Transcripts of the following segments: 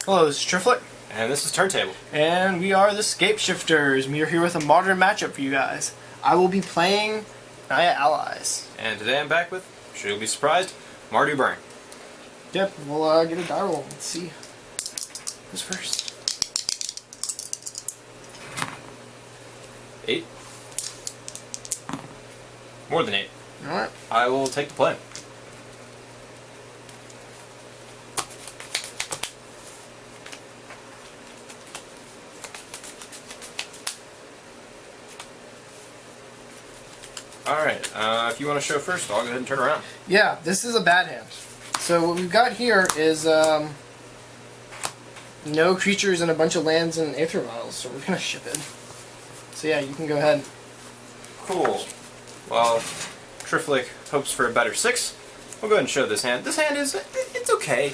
Hello, this is Triflic. And this is Trntbl. And we are the Scapeshifters. We are here with a modern matchup for you guys. I will be playing Naya Allies. And today I'm back with, I'm sure you'll be surprised, Mardu Burn. Yep, we'll get a die roll. Let's see who's first. 8. More than 8. Alright. I will take the play. Alright, if you want to show first, I'll go ahead and turn around. Yeah, this is a bad hand. So what we've got here is no creatures and a bunch of lands and Aether Vials, so we're going to ship it. So yeah, you can go ahead. Cool. Well, Triflic hopes for a better 6. We'll go ahead and show this hand. This hand is, it's okay.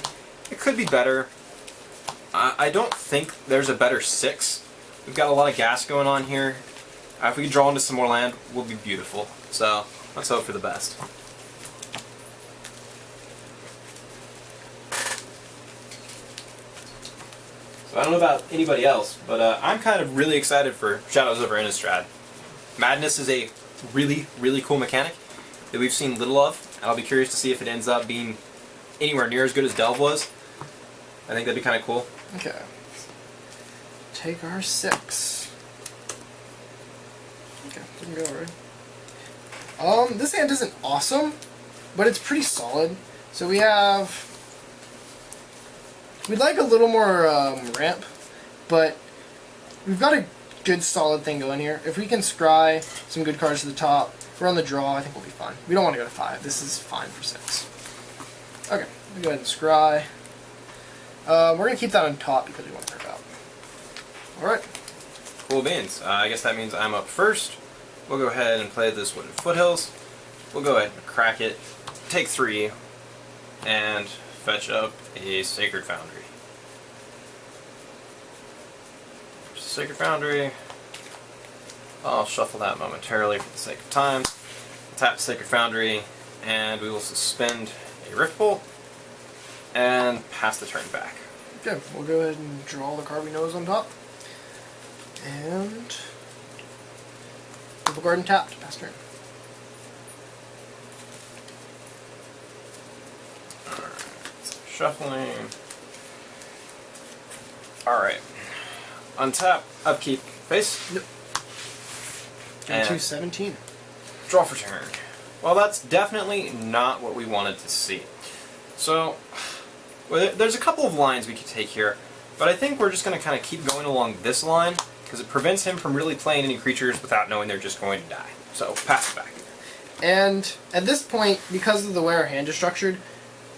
It could be better. I don't think there's a better 6. We've got a lot of gas going on here. If we can draw into some more land, we'll be beautiful. So, let's hope for the best. So I don't know about anybody else, but I'm kind of really excited for Shadows over Innistrad. Madness is a really, really cool mechanic that we've seen little of, and I'll be curious to see if it ends up being anywhere near as good as Delve was. I think that'd be kind of cool. Okay. Take our 6. Okay, didn't go right. This hand isn't awesome, but it's pretty solid. So we'd like a little more ramp, but we've got a good solid thing going here. If we can scry some good cards to the top, if we're on the draw, I think we'll be fine. We don't want to go to 5. This is fine for 6. Okay, we'll go ahead and scry. We're going to keep that on top because we want to rip out. Alright. Cool beans. I guess that means I'm up first. We'll go ahead and play this Wooded Foothills. We'll go ahead and crack it, take 3, and fetch up a Sacred Foundry. Sacred Foundry. I'll shuffle that momentarily for the sake of time. Tap Sacred Foundry, and we will suspend a Rift Bolt and pass the turn back. Okay, we'll go ahead and draw the card we know is on top. And Purple Garden tapped, pass turn. Alright, so shuffling. Alright. Untap, upkeep, face. Yep. And 217. Draw for turn. Well, that's definitely not what we wanted to see. So, well, there's a couple of lines we could take here, but I think we're just going to kind of keep going along this line, because it prevents him from really playing any creatures without knowing they're just going to die. So, pass it back. And at this point, because of the way our hand is structured,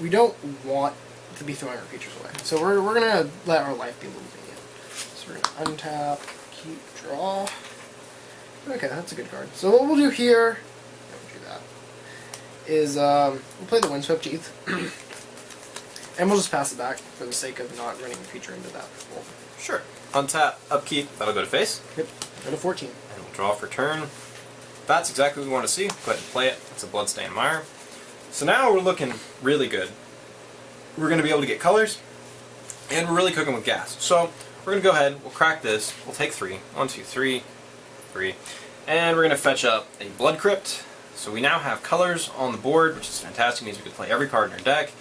we don't want to be throwing our creatures away. So we're going to let our life be a little bit. So we're going to untap, keep, draw. Okay, that's a good card. So what we'll do here, don't do that, is we'll play the Windswept Heath. And we'll just pass it back for the sake of not running a creature into that hole. Sure. Untap, upkeep, that'll go to face. Yep, go to 14. And we'll draw for turn. That's exactly what we want to see. Go ahead and play it. It's a Bloodstained Mire. So now we're looking really good. We're going to be able to get colors, and we're really cooking with gas. So we're going to go ahead, we'll crack this, we'll take 3. 1, 2, 3, 3. And we're going to fetch up a Blood Crypt. So we now have colors on the board, which is fantastic. It means we can play every card in our deck.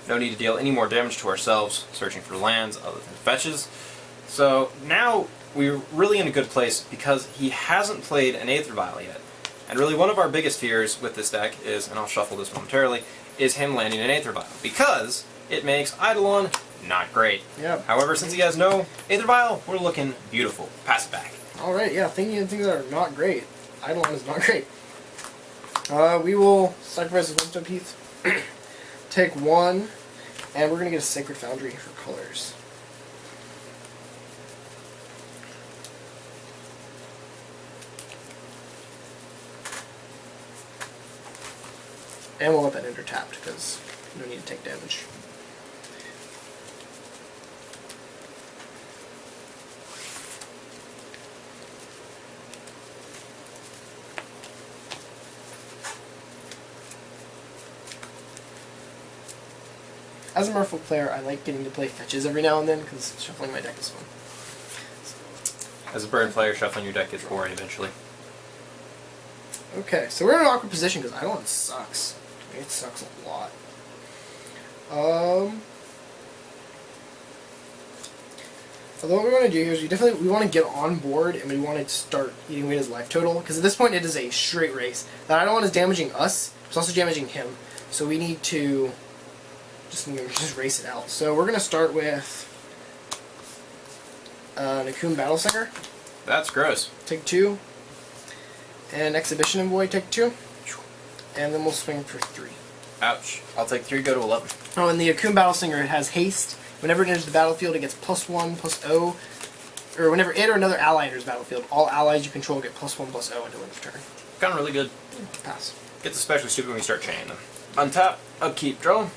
No need to deal any more damage to ourselves, searching for lands other than fetches. So now we're really in a good place because he hasn't played an Aether Vial yet. And really one of our biggest fears with this deck is, and I'll shuffle this momentarily, is him landing an Aether Vial. Because it makes Eidolon not great. Yep. However, since he has no Aether Vial, we're looking beautiful. Pass it back. Alright, yeah, thinking of things that are not great. Eidolon is not great. We will sacrifice the Windswept Heath, take 1, and we're going to get a Sacred Foundry for colors. And we'll let that enter tapped because we don't need to take damage. as a Merfolk player, I like getting to play fetches every now and then, because shuffling my deck is fun. As a burn player, shuffling your deck gets boring eventually. Okay, so we're in an awkward position, because Eidolon sucks. It sucks a lot. Although what we want to do here is we want to get on board and we want to start eating away his life total, because at this point it is a straight race. That Eidolon is damaging us, it's also damaging him, so we need to just race it out. So we're going to start with an Akoum Battlesinger. That's gross. Take 2. And Expedition Envoy, take 2. And then we'll swing for 3. Ouch. I'll take 3, go to 11. Oh, and the Akoum Battlesinger, it has haste. Whenever it enters the battlefield, it gets +1/+0. Or whenever it or another ally enters the battlefield, all allies you control get +1/+0 until end of turn. Kind of really good. Pass. Gets especially stupid when you start chaining them. Untap, upkeep, draw.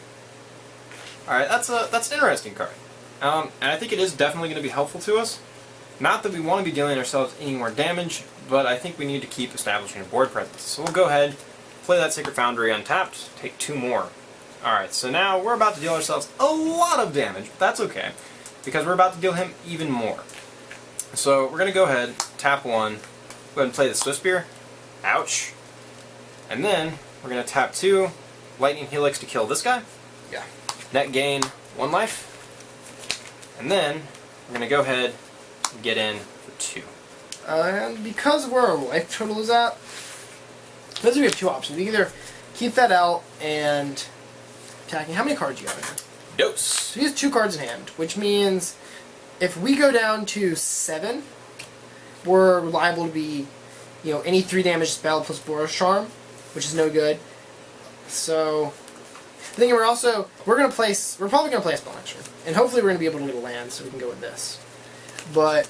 Alright, that's an interesting card. And I think it is definitely going to be helpful to us. Not that we want to be dealing ourselves any more damage, but I think we need to keep establishing a board presence. So we'll go ahead, play that Sacred Foundry untapped, take 2 more. Alright, so now we're about to deal ourselves a lot of damage, but that's okay, because we're about to deal him even more. So we're going to go ahead, tap 1, go ahead and play the Swiftspear. Ouch. And then we're going to tap 2, Lightning Helix to kill this guy. Yeah. Net gain 1 life. And then we're going to go ahead and get in for 2. And because of where our life total is at, basically we have 2 options. We can either keep that out and attacking. How many cards do you have in here? Dose. So he has 2 cards in hand, which means if we go down to 7, we're liable to be, any 3 damage spell plus Boros Charm, which is no good. So I think we're probably gonna play a spell next turn, and hopefully we're gonna be able to get a land, so we can go with this. But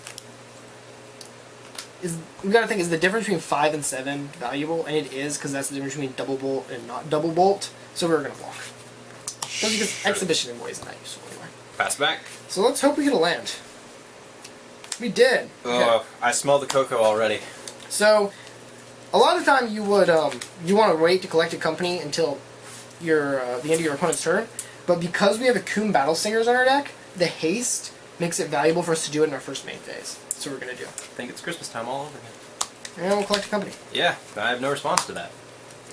we gotta think: is the difference between 5 and 7 valuable? And it is, because that's the difference between double bolt and not double bolt. So we're gonna block. Just because Expedition Envoy is not useful anyway. Pass back. So let's hope we get a land. We did. Oh, I smell the cocoa already. So a lot of time you would you want to wait to collect a company until the end of your opponent's turn, but because we have Akoum Battlesingers on our deck, the haste makes it valuable for us to do it in our first main phase. That's what we're gonna do. I think it's Christmas time all over again. And we'll collect a company. Yeah, I have no response to that.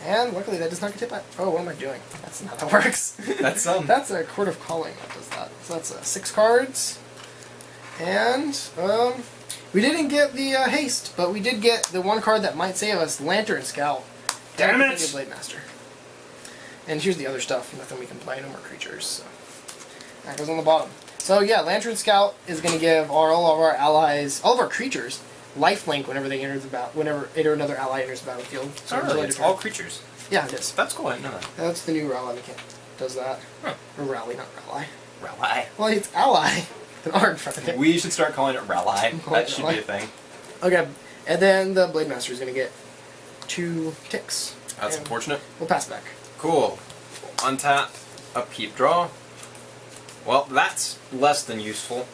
And luckily that does not get hit by... Oh, what am I doing? That's not how that works. That's That's a Court of Calling that does that. So that's 6 cards. And we didn't get the haste, but we did get the 1 card that might save us, Lantern Scout. Damn it! Blade Master. And here's the other stuff. Nothing we can play. No more creatures. So that goes on the bottom. So yeah, Lantern Scout is going to give all of our allies, all of our creatures, lifelink whenever they enter whenever it or another ally enters the battlefield. So it's all creatures. Yeah, it is. That's cool. I didn't know that. That's the new Ally Encampment. Does that? Huh. Or Rally, not Rally. Rally. Well, it's Ally. With an R in front of it. We should start calling it Rally. That should be a thing. Okay, and then the Blade Master is going to get 2 ticks. That's and unfortunate. We'll pass back. Cool. Untap, upkeep, draw. Well, that's less than useful.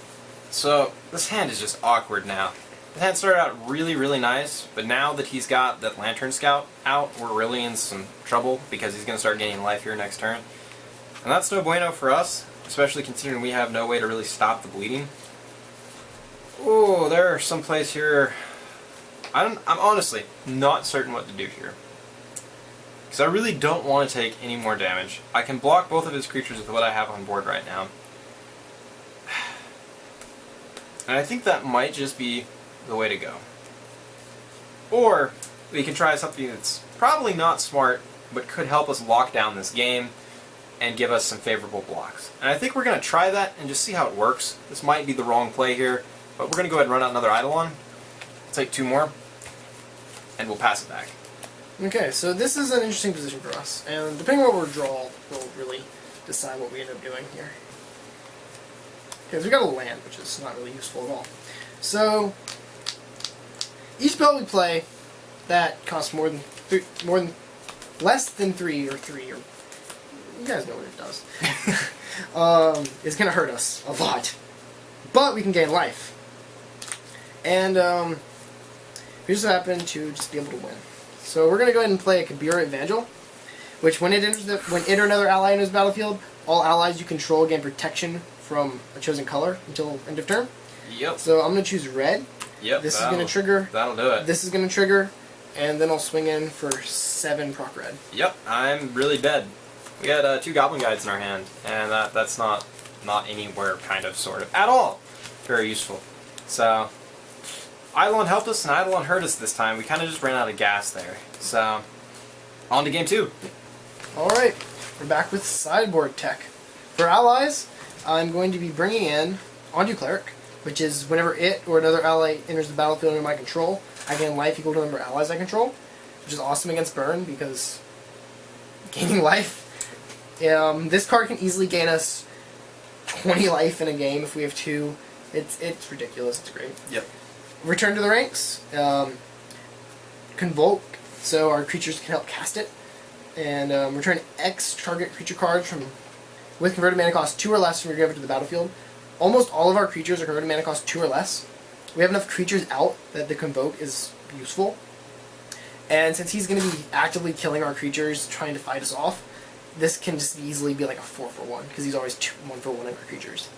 So, this hand is just awkward now. The hand started out really, really nice, but now that he's got that Lantern Scout out, we're really in some trouble because he's going to start gaining life here next turn. And that's no bueno for us, especially considering we have no way to really stop the bleeding. Oh, there are some plays here. I'm honestly not certain what to do here. Because I really don't want to take any more damage. I can block both of his creatures with what I have on board right now. And I think that might just be the way to go. Or we can try something that's probably not smart, but could help us lock down this game and give us some favorable blocks. And I think we're going to try that and just see how it works. This might be the wrong play here, but we're going to go ahead and run out another Eidolon. We'll take 2 more, and we'll pass it back. Okay, so this is an interesting position for us, and depending on what we draw, will really decide what we end up doing here. Because we got a land, which is not really useful at all. So each spell we play that costs less than 3, or you guys know what it does, is going to hurt us a lot. But we can gain life. And we just happen to just be able to win. So we're going to go ahead and play a Kabira Evangel, which when it or another ally enters the battlefield, all allies you control gain protection from a chosen color until end of turn. Yep. So I'm going to choose red. Yep. This is going to trigger. That'll do it. This is going to trigger, and then I'll swing in for 7 proc red. Yep. I'm really dead. We had 2 Goblin Guides in our hand, and that's not anywhere kind of sort of at all very useful. So Eidolon helped us and Eidolon hurt us this time. We kind of just ran out of gas there. So on to game 2. All right, we're back with sideboard tech. For allies, I'm going to be bringing in Ondu Cleric, which is whenever it or another ally enters the battlefield under my control, I gain life equal to the number of allies I control, which is awesome against burn because gaining life. This card can easily gain us 20 life in a game if we have 2. It's ridiculous. It's great. Yep. Return to the ranks. Convoke, so our creatures can help cast it. And return X target creature cards with converted mana cost 2 or less from your graveyard to the battlefield. Almost all of our creatures are converted mana cost 2 or less. We have enough creatures out that the Convoke is useful. And since he's going to be actively killing our creatures, trying to fight us off, this can just easily be like a 4-for-1, because he's always 1-for-1 on our creatures.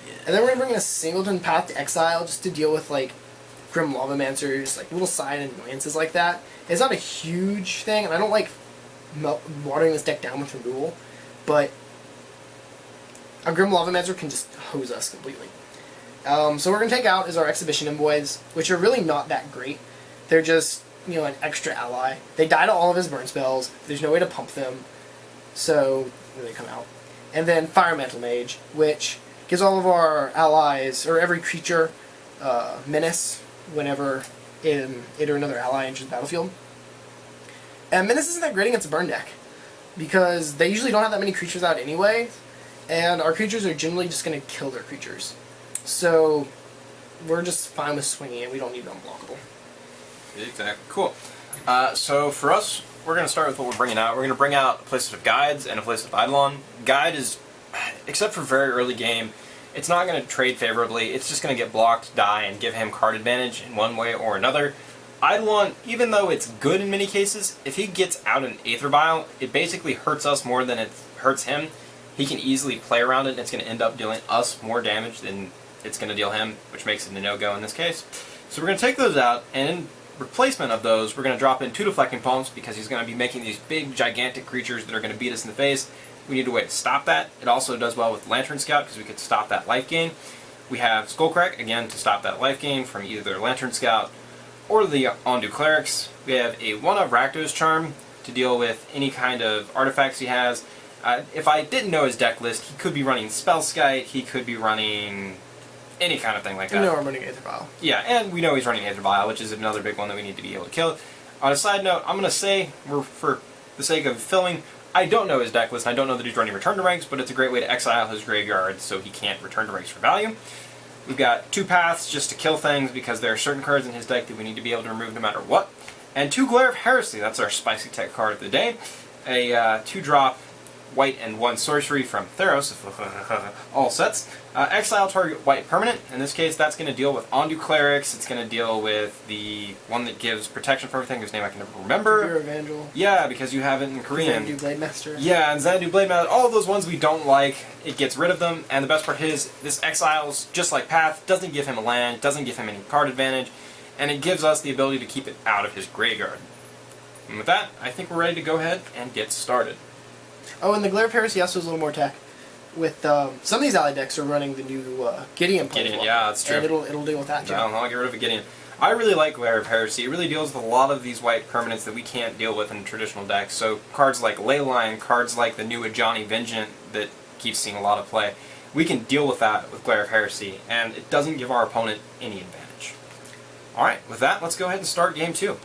Yeah. And then we're going to bring in a Singleton Path to Exile just to deal with like Grim Lavamancers, like little side annoyances like that. It's not a huge thing, and I don't like watering this deck down with removal, but a Grim Lavamancer can just hose us completely. So what we're going to take out is our Expedition Envoys, which are really not that great. They're just, an extra ally. They die to all of his burn spells. There's no way to pump them, so they come out. And then Firemantle Mage, which gives all of our allies, or every creature, Menace whenever it or another ally enters the battlefield. And Menace isn't that great against a burn deck, because they usually don't have that many creatures out anyway, and our creatures are generally just going to kill their creatures. So we're just fine with swinging it. We don't need it unblockable. Exactly. Cool. So for us, we're going to start with what we're bringing out. We're going to bring out a playset of Guides and a playset of Eidolon. Guide is, except for very early game, it's not going to trade favorably. It's just going to get blocked, die, and give him card advantage in one way or another. Eidolon, even though it's good in many cases, if he gets out an Aether Vial, it basically hurts us more than it hurts him. He can easily play around it, and it's going to end up dealing us more damage than it's going to deal him, which makes it a no-go in this case. So we're going to take those out, and in replacement of those, we're going to drop in 2 Deflecting Palms, because he's going to be making these big, gigantic creatures that are going to beat us in the face. We need a way to stop that. It also does well with Lantern Scout, because we could stop that life gain. We have Skullcrack, again, to stop that life gain from either Lantern Scout or the Ondu Clerics. We have a 1-of Rakdos Charm to deal with any kind of artifacts he has. If I didn't know his deck list, he could be running Spellskite, he could be running any kind of thing like that. We know I'm running Aether Vial. Yeah, and we know he's running Aether Vial, which is another big one that we need to be able to kill. On a side note, I'm going to say, for the sake of filming, I don't know his deck list, and I don't know that he's running Return to Ranks, but it's a great way to exile his graveyard so he can't return to ranks for value. We've got 2 paths just to kill things, because there are certain cards in his deck that we need to be able to remove no matter what. And 2 Glare of Heresy, that's our spicy tech card of the day. A 2-drop white and 1 sorcery from Theros, all sets. Exile target white permanent. In this case, that's going to deal with Ondu Clerics. It's going to deal with the one that gives protection for everything, whose name I can never remember. Your Evangel. Yeah, because you have it in Korean. Xanadu Blademaster. Yeah, and Xanadu Blademaster. All of those ones we don't like, it gets rid of them. And the best part is, this exiles, just like Path, doesn't give him a land, doesn't give him any card advantage, and it gives us the ability to keep it out of his graveyard. And with that, I think we're ready to go ahead and get started. Oh, and the Glare of Heresy also has a little more tech. With some of these ally decks are running the new Gideon. Gideon, yeah, that's true. And it'll deal with that too. Yeah, I'll get rid of a Gideon. I really like Glare of Heresy. It really deals with a lot of these white permanents that we can't deal with in traditional decks. So cards like Leyline, cards like the new Ajani Vengeant that keeps seeing a lot of play, we can deal with that with Glare of Heresy, and it doesn't give our opponent any advantage. Alright, with that, let's go ahead and start game 2.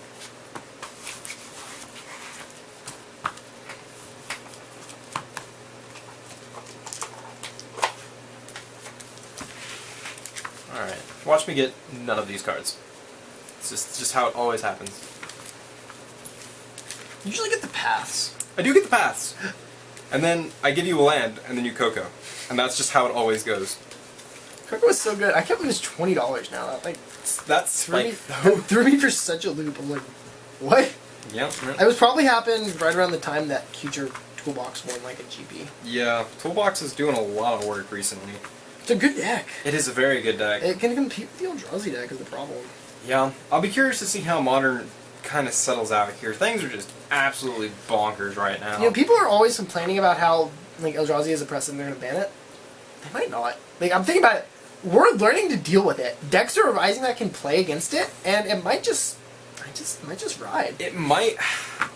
Alright, watch me get none of these cards. It's just how it always happens. You usually get the paths. I do get the paths! And then I give you a land, and then you Coco. And that's just how it always goes. Coco was so good. I can't believe it's $20 now. That's threw me for such a loop. I'm like, what? Yeah. It was probably happened right around the time that Future Toolbox more than like a GP. Yeah, Toolbox is doing a lot of work recently. It's a good deck. It is a very good deck. It can compete with the Eldrazi deck is the problem. Yeah, I'll be curious to see how Modern kind of settles out here. Things are just absolutely bonkers right now. You know, people are always complaining about how like Eldrazi is oppressive and they're gonna ban it. They might not. Like I'm thinking about it. We're learning to deal with it. Decks are arising that can play against it, and it might just ride. It might.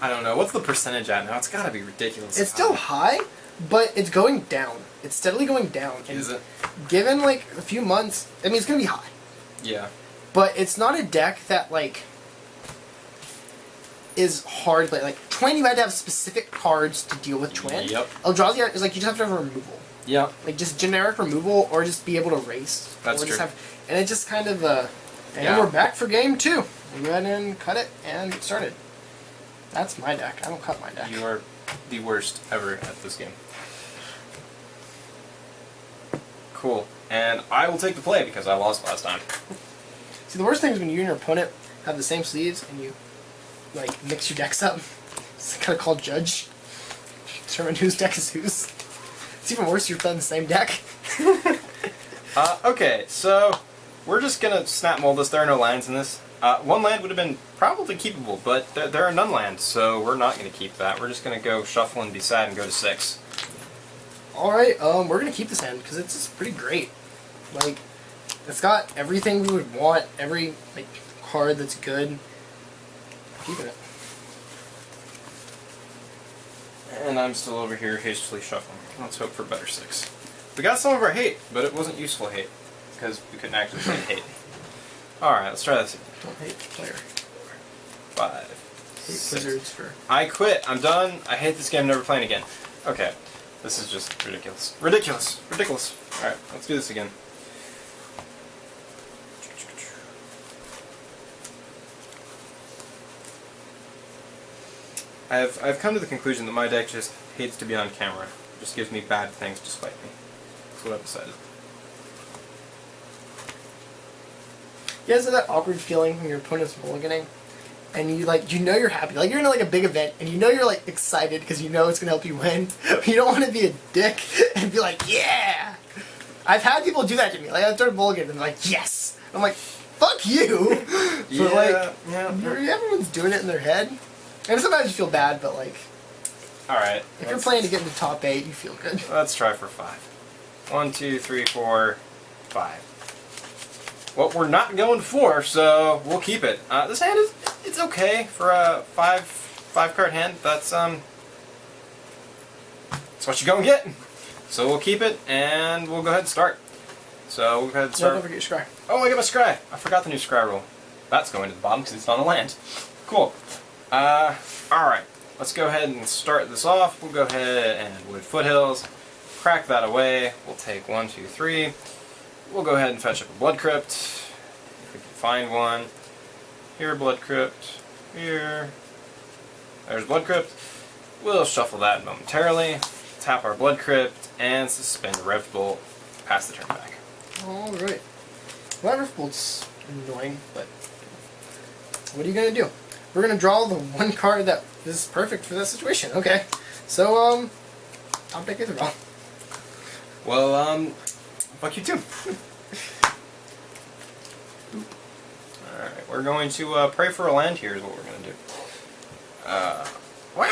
I don't know. What's the percentage at now? It's got to be ridiculous. It's still high, but it's going down. It's steadily going down. And is it? Given like a few months, I mean, it's gonna be high. Yeah. But it's not a deck that like is hard to play. Like Twin, you had to have specific cards to deal with Twin. Yep. Eldrazi is like you just have to have removal. Yep. Like just generic removal, or just be able to race. That's or just true. And it just kind of and Yeah. we're back for game 2. We go ahead and cut it and get started. That's my deck. I don't cut my deck. You are the worst ever at this game. Cool. And I will take the play because I lost last time. See, the worst thing is when you and your opponent have the same sleeves and you like mix your decks up. It's kind of called judge. Determine whose deck is whose. It's even worse. You're playing the same deck. Okay, so we're just gonna snap mold this. There are no lands in this. One land would have been probably keepable, but there are none lands, so we're not gonna keep that. We're just gonna go shuffle and be sad and go to 6. All right, we're gonna keep this hand because it's just pretty great. Like, it's got everything we would want. Every like card that's good. Keeping it. And I'm still over here hastily shuffling. Let's hope for better 6. We got some of our hate, but it wasn't useful hate because we couldn't actually play hate. All right, let's try this. Don't hate the player. 5. Hate 6. wizards for. I quit. I'm done. I hate this game. Never playing again. Okay, this is just ridiculous. Ridiculous. Ridiculous. All right, let's do this again. I've come to the conclusion that my deck just hates to be on camera. It just gives me bad things to spite me. That's what I've decided. You guys have that awkward feeling when your opponent's mulliganing, and you like you know you're happy, like you're in like a big event, and you know you're like excited because you know it's gonna help you win. But you don't want to be a dick and be like, yeah. I've had people do that to me. Like I started mulliganing, and they're like, yes. I'm like, fuck you. Yeah, But like, yeah. everyone's doing it in their head, and sometimes you feel bad, but like, All right. if you're playing to get into top 8, you feel good. Let's try for 5. 1, 2, 3, 4, 5. Well, we're not going 4, so we'll keep it. This hand it's okay for a 5 card hand. That's what you're gonna get. So we'll keep it, and we'll go ahead and start. So we'll go ahead and start. Don't forget your scry. Oh, I got my scry. I forgot the new scry rule. That's going to the bottom because it's not a land. Cool. All right. Let's go ahead and start this off. We'll go ahead and Wooded Foothills. Crack that away. We'll take 1, 2, 3. We'll go ahead and fetch up a Blood Crypt, if we can find one. Here, Blood Crypt. Here. There's Blood Crypt. We'll shuffle that momentarily, tap our Blood Crypt, and suspend the Rev Bolt. Pass the turn back. Alright. Well, that Rift Bolt's annoying, but what are you going to do? We're going to draw the one card that is perfect for this situation. Okay. So, top deck is wrong. Well, fuck you too. Alright, we're going to pray for a land here is what we're going to do. Wah!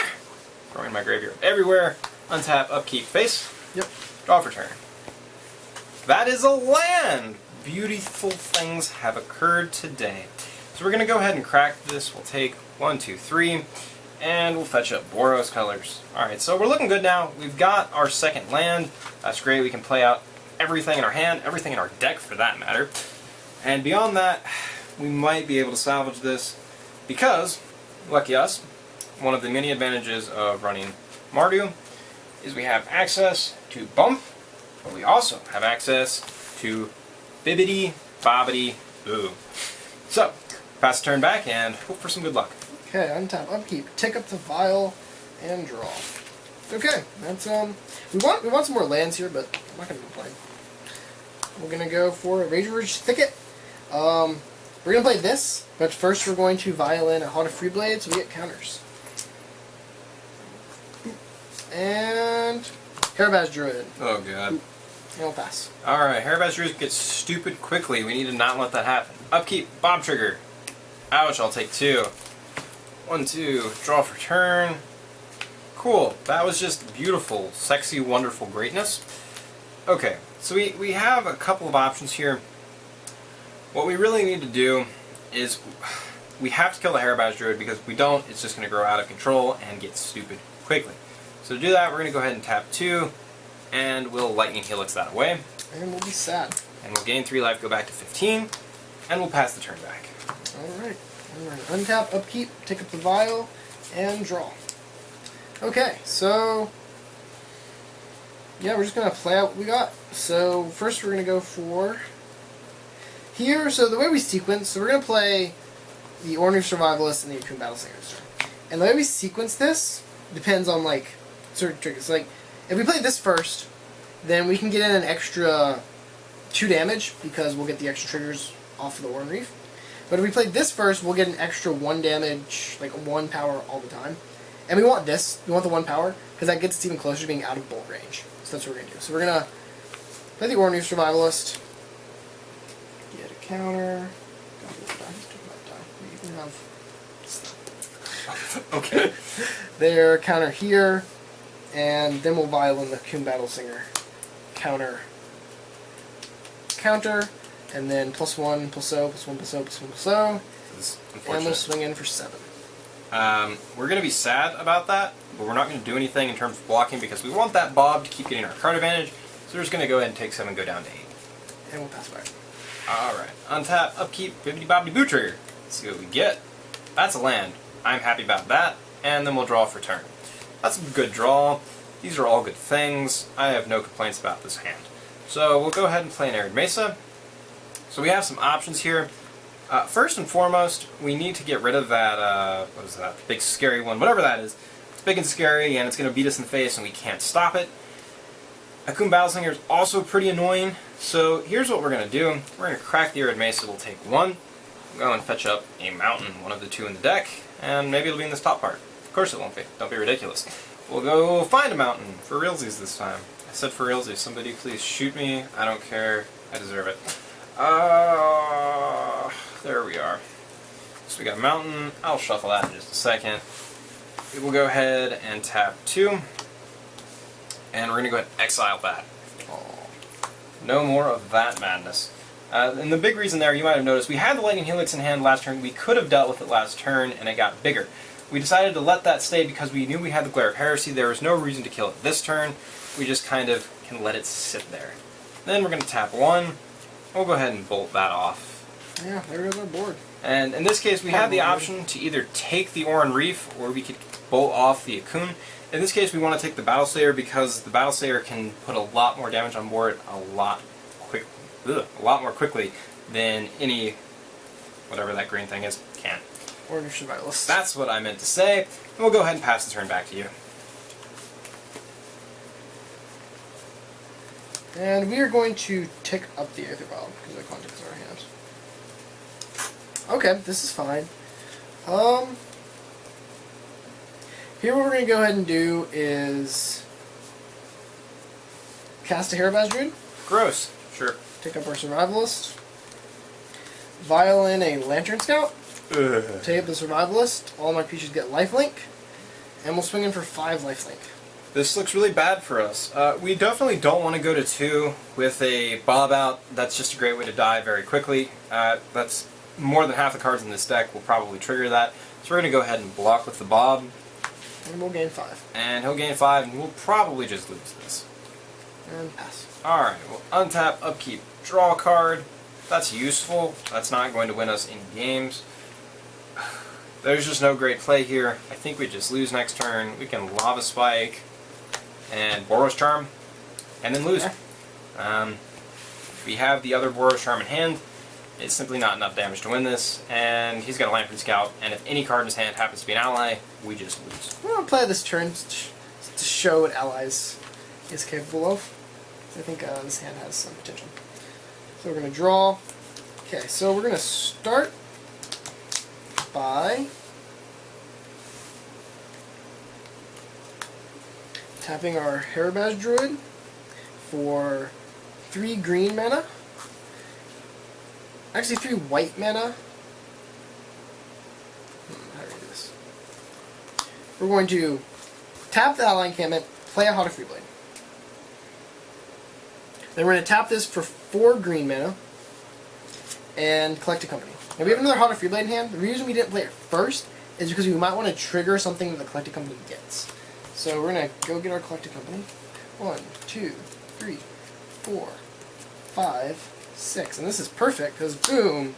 Throwing my graveyard everywhere. Untap, upkeep, face. Yep. Draw for turn. That is a land! Beautiful things have occurred today. So we're going to go ahead and crack this. We'll take 1, 2, 3, and we'll fetch up Boros colors. Alright, so we're looking good now. We've got our second land. That's great. We can play out everything in our hand, everything in our deck for that matter. And beyond that, we might be able to salvage this because, lucky us, one of the many advantages of running Mardu is we have access to bump, but we also have access to bibbity bobbity boo. So, pass the turn back and hope for some good luck. Okay, untap, upkeep, take up the vial, and draw. Okay, that's we want some more lands here, but I'm not gonna complain. We're gonna go for Razorverge Thicket. We're gonna play this, but first we're going to violin a Haunt of Freeblade so we get counters. And Hairbaz Druid. Oh god. And we'll pass. Alright, Hairbaz Druid gets stupid quickly. We need to not let that happen. Upkeep, Bob Trigger. Ouch, I'll take 2. 1, 2, draw for turn. Cool, that was just beautiful, sexy, wonderful greatness. Okay, so we have a couple of options here. What we really need to do is we have to kill the Hairbaz Druid, because if we don't, it's just going to grow out of control and get stupid quickly. So to do that, we're going to go ahead and tap 2, and we'll Lightning Helix that away. And we'll be sad. And we'll gain 3 life, go back to 15, and we'll pass the turn back. Alright. And we're going to untap, upkeep, take up the vial, and draw. Okay, so yeah, we're just going to play out what we got. So first we're going to go for here. So the way we sequence, so we're going to play the Ornery Survivalist and the Akoum Battlesinger. And the way we sequence this depends on like certain triggers. Like if we play this first, then we can get in an extra 2 damage because we'll get the extra triggers off of the Ornery Reef. But if we play this first, we'll get an extra 1 damage, like 1 power all the time. And we want this, we want the 1 power, because that gets us even closer to being out of bolt range. So that's what we're going to do. So we're going to play the Ornery Survivalist, get a counter, we even have Okay. their counter here, and then we'll vial in the Akoum Battlesinger counter, and then +1, +0, +1, +0, +1, +0, and we'll swing in for 7. We're going to be sad about that, but we're not going to do anything in terms of blocking because we want that Bob to keep getting our card advantage, so we're just going to go ahead and take 7 and go down to 8. And we'll pass by. Alright, untap, upkeep, bibbidi bobbidi boo trigger. Let's see what we get. That's a land. I'm happy about that, and then we'll draw for turn. That's a good draw. These are all good things. I have no complaints about this hand. So we'll go ahead and play an Arid Mesa. So we have some options here. First and foremost, we need to get rid of that, what is that, big scary one, whatever that is. It's big and scary, and it's going to beat us in the face, and we can't stop it. Akoum Battlesinger is also pretty annoying, so here's what we're going to do. We're going to crack the Arid Mesa, we'll take 1, go and fetch up a mountain, one of the 2 in the deck, and maybe it'll be in this top part. Of course it won't be, don't be ridiculous. We'll go find a mountain, for realsies this time. I said for realsies, somebody please shoot me, I don't care, I deserve it. There we are. So we got a mountain. I'll shuffle that in just a second. We will go ahead and tap 2. And we're going to go ahead and exile that. No more of that madness. And the big reason there, you might have noticed, we had the Lightning Helix in hand last turn. We could have dealt with it last turn, and it got bigger. We decided to let that stay because we knew we had the Glare of Heresy. There was no reason to kill it this turn. We just kind of can let it sit there. Then we're going to tap 1. We'll go ahead and bolt that off. Yeah, there goes our board. And in this case, we have the option to either take the Oran Reef, or we could bolt off the Akoum. In this case, we want to take the Battleslayer because the Battleslayer can put a lot more damage on board a lot more quickly than any, whatever that green thing is, can. Or your Survivalist. That's what I meant to say. And we'll go ahead and pass the turn back to you. And we are going to tick up the Aether Vial because our context is our hand. Okay, this is fine. Here what we're going to go ahead and do is cast a Hairbaz Druid. Gross. Sure. Take up our Survivalist. Vial in a Lantern Scout. Take up the Survivalist. All my creatures get lifelink. And we'll swing in for 5 lifelink. This looks really bad for us. We definitely don't want to go to 2 with a Bob out. That's just a great way to die very quickly. That's more than half the cards in this deck will probably trigger that. So we're going to go ahead and block with the Bob. And we'll gain 5. And he'll gain 5, and we'll probably just lose this. And pass. Alright, we'll untap, upkeep, draw a card. That's useful. That's not going to win us any games. There's just no great play here. I think we just lose next turn. We can Lava Spike and Boros Charm, and then lose. Yeah. We have the other Boros Charm in hand. It's simply not enough damage to win this, and he's got a Lantern Scout, and if any card in his hand happens to be an ally, we just lose. We're going to play this turn to show what Allies is capable of. I think this hand has some potential. So we're going to draw. Okay, so we're going to start by Tapping our Herebaz Druid for 3 green mana. Actually, 3 white mana. How do we do this? We're going to tap the Ally Encampment, play a Heart of Freeblade. Then we're going to tap this for 4 green mana and collect a company. Now we have another Heart of Freeblade in hand. The reason we didn't play it first is because we might want to trigger something that the Collected Company gets. So we're going to go get our Collected Company. 1, 2, 3, 4, 5, 6. And this is perfect because boom,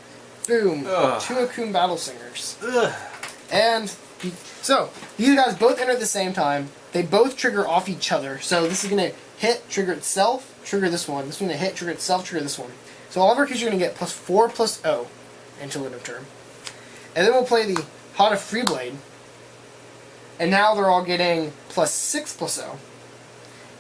boom, 2 Akoum Battlesingers. And so these guys both enter at the same time. They both trigger off each other. So this is going to hit, trigger itself, trigger this one. This one going to hit, trigger itself, trigger this one. So all of our creatures are going to get +4/+0 until end of turn. And then we'll play the Heart of Freeblade. And now they're all getting +6/+0.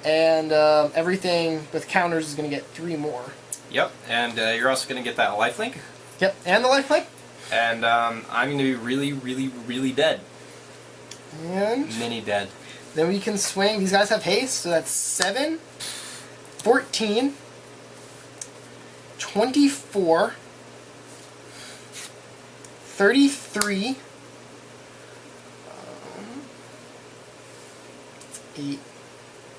And everything with counters is going to get 3 more. Yep, and you're also going to get that lifelink. Yep, and the lifelink. And I'm going to be really, really, really dead. And Mini dead. then we can swing. These guys have haste, so that's 7, 14, 24, 33, 8,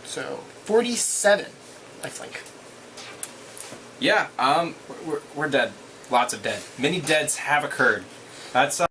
so 47 lifelink. Yeah, we're dead. Lots of dead. Many deads have occurred. That's